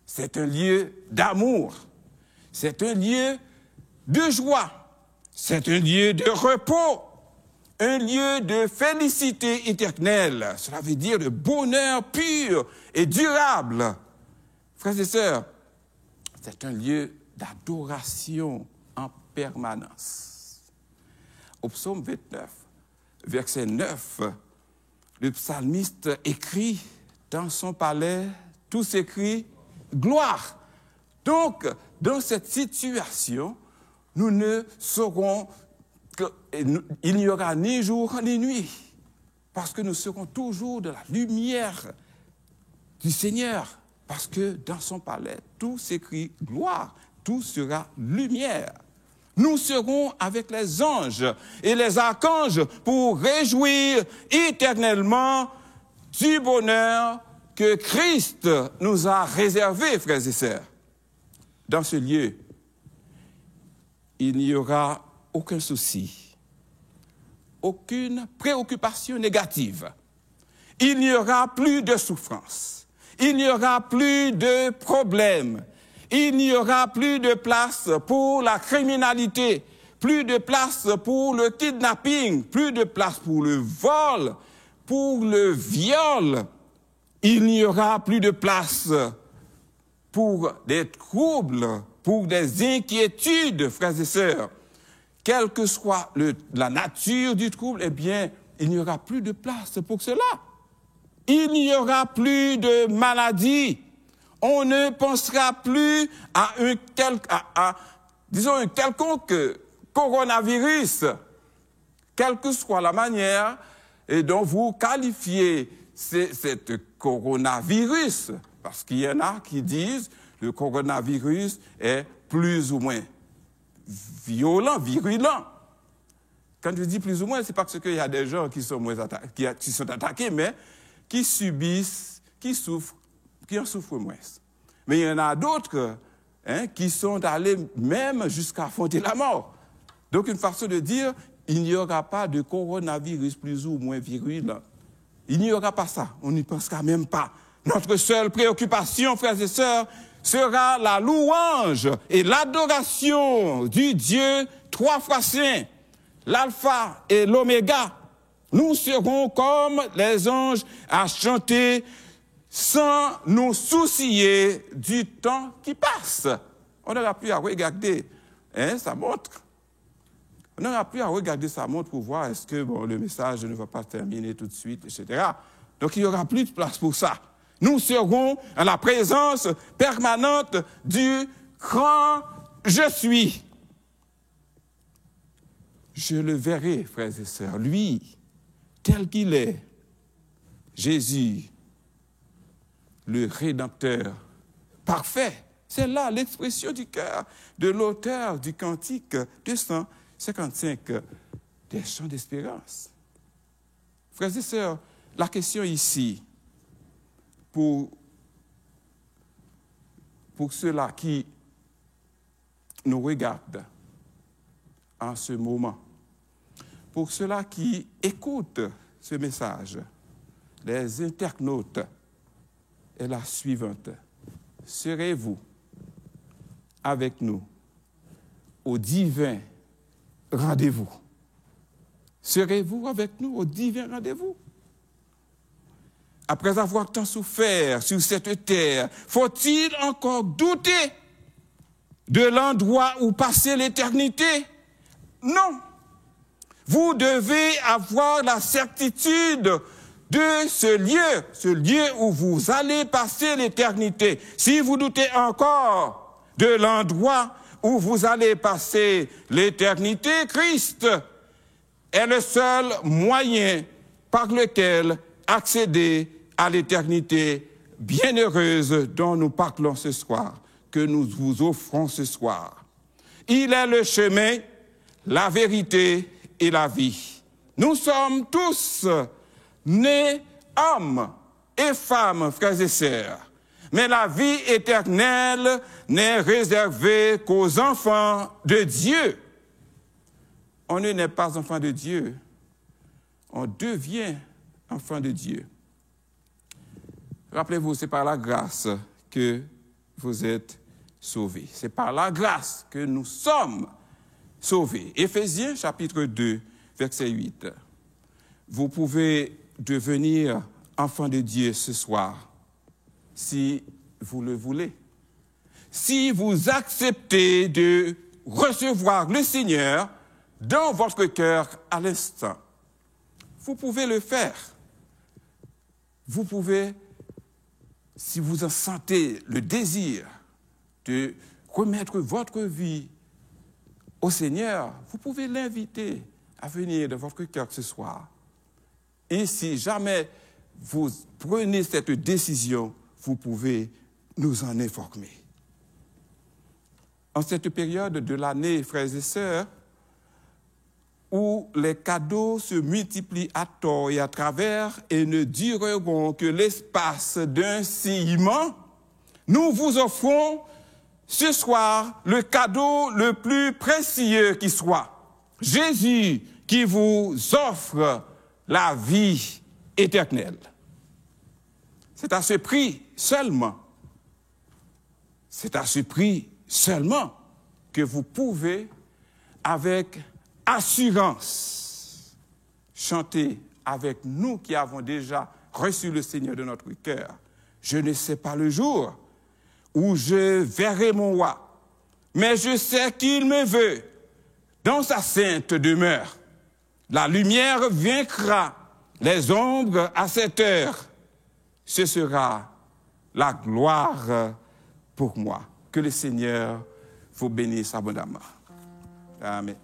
Speaker 6: C'est un lieu d'amour. C'est un lieu de joie. C'est un lieu de repos. Un lieu de félicité éternelle. Cela veut dire de bonheur pur et durable. Frères et sœurs, c'est un lieu d'adoration en permanence. Au psaume 29, verset 9, le psalmiste écrit dans son palais tous ces cris « Gloire ». Donc, dans cette situation, nous ne saurons qu'il n'y aura ni jour ni nuit, parce que nous serons toujours de la lumière du Seigneur, parce que dans son palais, tout s'écrit gloire, tout sera lumière. Nous serons avec les anges et les archanges pour réjouir éternellement du bonheur que Christ nous a réservé, frères et sœurs. Dans ce lieu, il n'y aura aucun souci, aucune préoccupation négative. Il n'y aura plus de souffrance. Il n'y aura plus de problèmes. Il n'y aura plus de place pour la criminalité, plus de place pour le kidnapping, plus de place pour le vol, pour le viol. Il n'y aura plus de place pour des troubles, pour des inquiétudes, frères et sœurs. Quelle que soit la nature du trouble, eh bien, il n'y aura plus de place pour cela. Il n'y aura plus de maladie. On ne pensera plus à un quelconque coronavirus, quelle que soit la manière dont vous qualifiez cette coronavirus, parce qu'il y en a qui disent que le coronavirus est plus ou moins violent, virulent. Quand je dis plus ou moins, c'est parce qu'il y a des gens qui sont qui sont attaqués, mais qui subissent, qui en souffrent moins. Mais il y en a d'autres qui sont allés même jusqu'à affronter la mort. Donc une façon de dire, il n'y aura pas de coronavirus plus ou moins virulent. Il n'y aura pas ça, on n'y pensera même pas. Notre seule préoccupation, frères et sœurs, sera la louange et l'adoration du Dieu trois fois saint, l'alpha et l'oméga. Nous serons comme les anges à chanter sans nous soucier du temps qui passe. On n'aura plus à regarder sa montre. On n'aura plus à regarder sa montre pour voir est-ce que le message ne va pas terminer tout de suite, etc. Donc il n'y aura plus de place pour ça. Nous serons à la présence permanente du grand je suis. Je le verrai, frères et sœurs, lui, tel qu'il est, Jésus, le Rédempteur parfait. C'est là l'expression du cœur de l'auteur du cantique 255 des chants d'espérance. Frères et sœurs, la question ici, pour ceux-là qui nous regardent en ce moment, pour ceux-là qui écoutent ce message, les internautes, est la suivante. Serez-vous avec nous au divin rendez-vous? Serez-vous avec nous au divin rendez-vous? Après avoir tant souffert sur cette terre, faut-il encore douter de l'endroit où passer l'éternité? Non. Vous devez avoir la certitude de ce lieu où vous allez passer l'éternité. Si vous doutez encore de l'endroit où vous allez passer l'éternité, Christ est le seul moyen par lequel accéder à l'éternité bienheureuse dont nous parlons ce soir, que nous vous offrons ce soir. Il est le chemin, la vérité et la vie. Nous sommes tous nés hommes et femmes, frères et sœurs. Mais la vie éternelle n'est réservée qu'aux enfants de Dieu. On ne naît pas enfant de Dieu, on devient enfant de Dieu. Rappelez-vous, c'est par la grâce que vous êtes sauvés. C'est par la grâce que nous sommes sauvés. Éphésiens chapitre 2, verset 8. Vous pouvez devenir enfant de Dieu ce soir, si vous le voulez. Si vous acceptez de recevoir le Seigneur dans votre cœur à l'instant, vous pouvez le faire. Vous pouvez, si vous en sentez le désir de remettre votre vie au Seigneur, vous pouvez l'inviter à venir de votre cœur ce soir. Et si jamais vous prenez cette décision, vous pouvez nous en informer. En cette période de l'année, frères et sœurs, où les cadeaux se multiplient à tort et à travers et ne dureront que l'espace d'un ciment, nous vous offrons ce soir le cadeau le plus précieux qui soit. Jésus qui vous offre la vie éternelle. C'est à ce prix seulement, que vous pouvez, avec assurance, chanter avec nous qui avons déjà reçu le Seigneur de notre cœur. Je ne sais pas le jour où je verrai mon roi, mais je sais qu'il me veut dans sa sainte demeure. La lumière vaincra les ombres à cette heure. Ce sera la gloire pour moi. Que le Seigneur vous bénisse abondamment. Amen.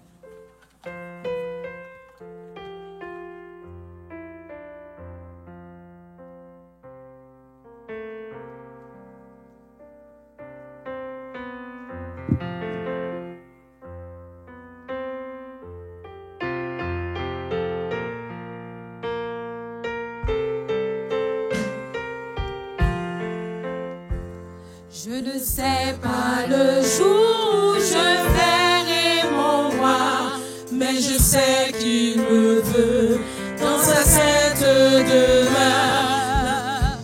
Speaker 4: Je ne sais pas le jour où je verrai mon roi, mais je sais qu'il me veut dans sa sainte demeure.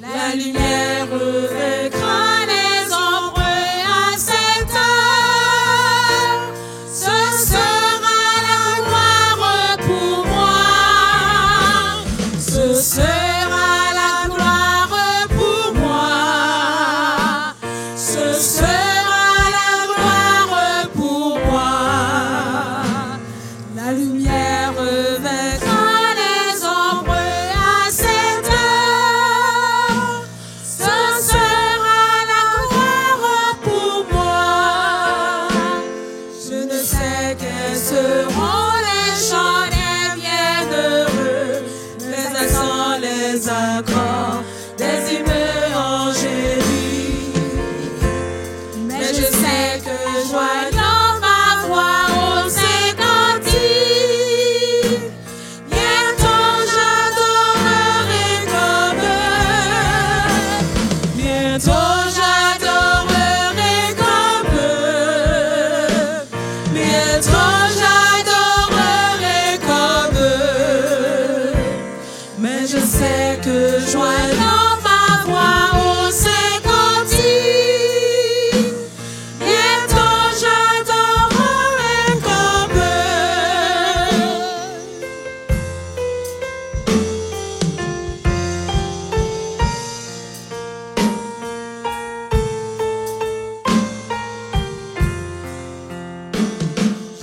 Speaker 4: La lumière vaincra les ombres à cette heure. Ce sera la gloire pour moi. Ce sera la gloire pour moi. Ce sera la gloire pour moi. La lumière vaincra les ombres à cette heure. Ce sera la gloire pour moi. Je ne sais quels seront les chants des bienheureux, les accents, les accords, des hymnes angéliques. Mais je sais que joignant ma voix aux cantiques, bientôt j'adorerai comme eux. Bientôt j'adorerai comme eux. Bientôt j'adorerai comme eux. Mais je sais que joignant ma voix aux cantiques, bientôt j'adorerai comme eux.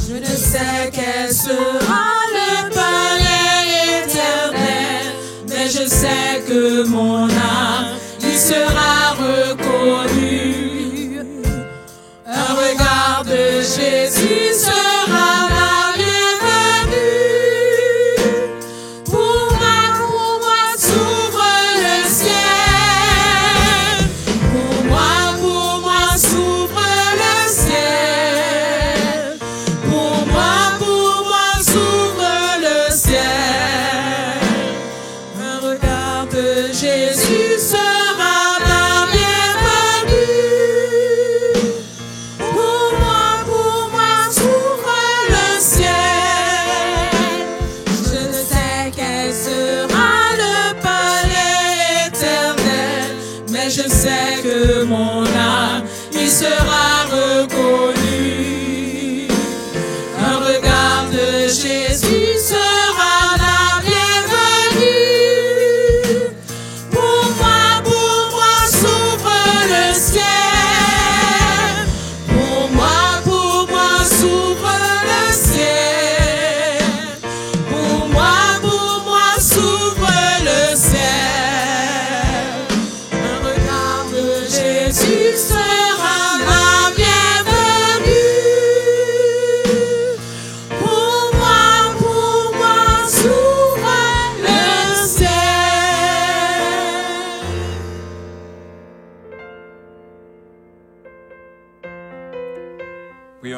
Speaker 4: Je ne sais quel sera le palais éternel, mais je sais que mon âme y sera reconnue. Un regard de Jésus sera ma bienvenue. Pour moi s'ouvre le ciel. Pour moi s'ouvre le ciel. Pour moi s'ouvre le ciel. Un regard de Jésus sera ma bienvenue. Pour moi s'ouvre le ciel. Je ne sais quel sera le palais éternel, mais je sais que mon âme y sera reconnue. Un regard de Jésus sera la bienvenue. Pour moi s'ouvre le ciel. Pour moi s'ouvre le ciel. Pour moi s'ouvre le ciel. Un regard de Jésus sera ma bienvenue.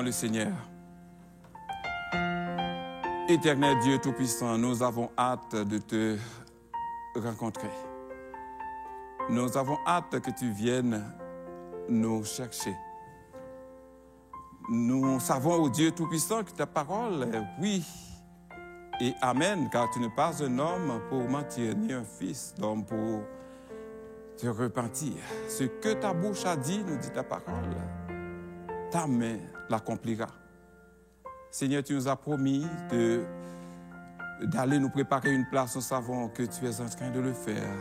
Speaker 6: le Seigneur. Éternel Dieu Tout-Puissant, nous avons hâte de te rencontrer. Nous avons hâte que tu viennes nous chercher. Nous savons, ô Dieu Tout-Puissant, que ta parole est oui et amen, car tu n'es pas un homme pour mentir, ni un fils d'homme pour te repentir. Ce que ta bouche a dit, nous dit ta parole, ta main l'accomplira. Seigneur, tu nous as promis d'aller nous préparer une place. Nous savons que tu es en train de le faire.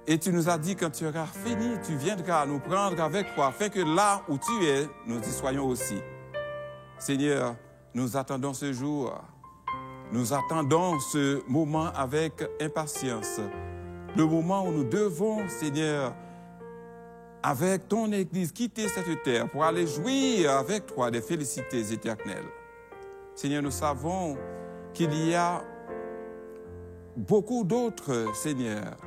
Speaker 6: Et tu nous as dit, quand tu auras fini, tu viendras nous prendre avec toi, afin que là où tu es, nous y soyons aussi. Seigneur, nous attendons ce jour. Nous attendons ce moment avec impatience. Le moment où nous devons, Seigneur, avec ton Église, quitter cette terre pour aller jouir avec toi des félicités éternelles. Seigneur, nous savons qu'il y a beaucoup d'autres, Seigneur,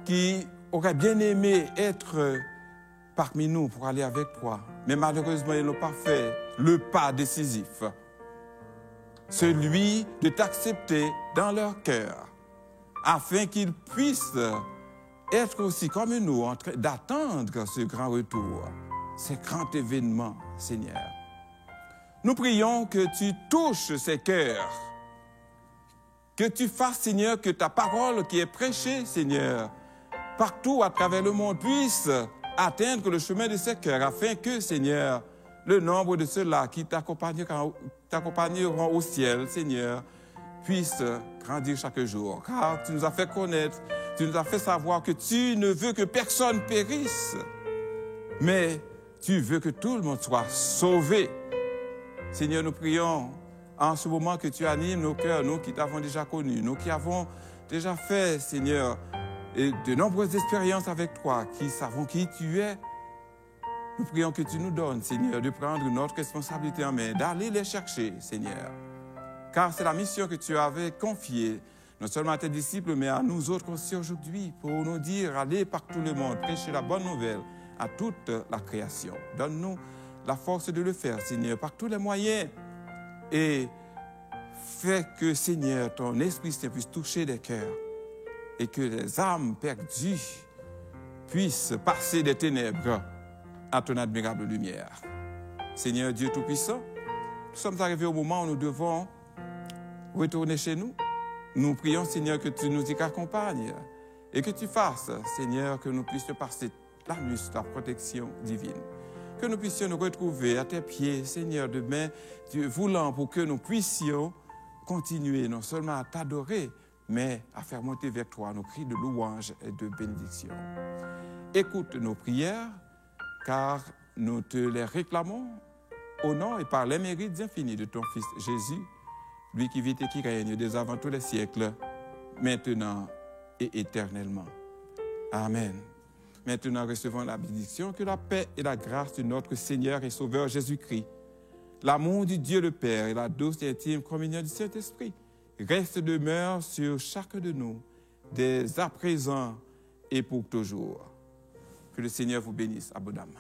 Speaker 6: qui auraient bien aimé être parmi nous pour aller avec toi. Mais malheureusement, ils n'ont pas fait le pas décisif. Celui de t'accepter dans leur cœur, afin qu'ils puissent être aussi comme nous en train d'attendre ce grand retour, ce grand événement, Seigneur. Nous prions que tu touches ces cœurs, que tu fasses, Seigneur, que ta parole qui est prêchée, Seigneur, partout à travers le monde puisse atteindre le chemin de ces cœurs, afin que, Seigneur, le nombre de ceux-là qui t'accompagneront au ciel, Seigneur, puisse grandir chaque jour. Car tu nous as fait connaître, tu nous as fait savoir que tu ne veux que personne périsse, mais tu veux que tout le monde soit sauvé. Seigneur, nous prions en ce moment que tu animes nos cœurs, nous qui t'avons déjà connus, nous qui avons déjà fait, Seigneur, de nombreuses expériences avec toi, qui savons qui tu es. Nous prions que tu nous donnes, Seigneur, de prendre notre responsabilité en main, d'aller les chercher, Seigneur. Car c'est la mission que tu avais confiée, non seulement à tes disciples, mais à nous autres aussi aujourd'hui, pour nous dire, allez par tout le monde, prêcher la bonne nouvelle à toute la création. Donne-nous la force de le faire, Seigneur, par tous les moyens. Et fais que, Seigneur, ton Esprit Saint puisse toucher des cœurs et que les âmes perdues puissent passer des ténèbres à ton admirable lumière. Seigneur Dieu Tout-Puissant, nous sommes arrivés au moment où nous devons retourner chez nous. Nous prions, Seigneur, que tu nous y accompagnes et que tu fasses, Seigneur, que nous puissions passer la nuit sous ta protection divine. Que nous puissions nous retrouver à tes pieds, Seigneur, demain, Dieu voulant, pour que nous puissions continuer non seulement à t'adorer, mais à faire monter vers toi nos cris de louange et de bénédiction. Écoute nos prières, car nous te les réclamons au nom et par les mérites infinis de ton Fils Jésus, lui qui vit et qui règne dès avant tous les siècles, maintenant et éternellement. Amen. Maintenant, recevons la bénédiction, que la paix et la grâce de notre Seigneur et Sauveur Jésus-Christ, l'amour du Dieu le Père et la douce et intime communion du Saint-Esprit reste demeure sur chacun de nous, dès à présent et pour toujours. Que le Seigneur vous bénisse abondamment.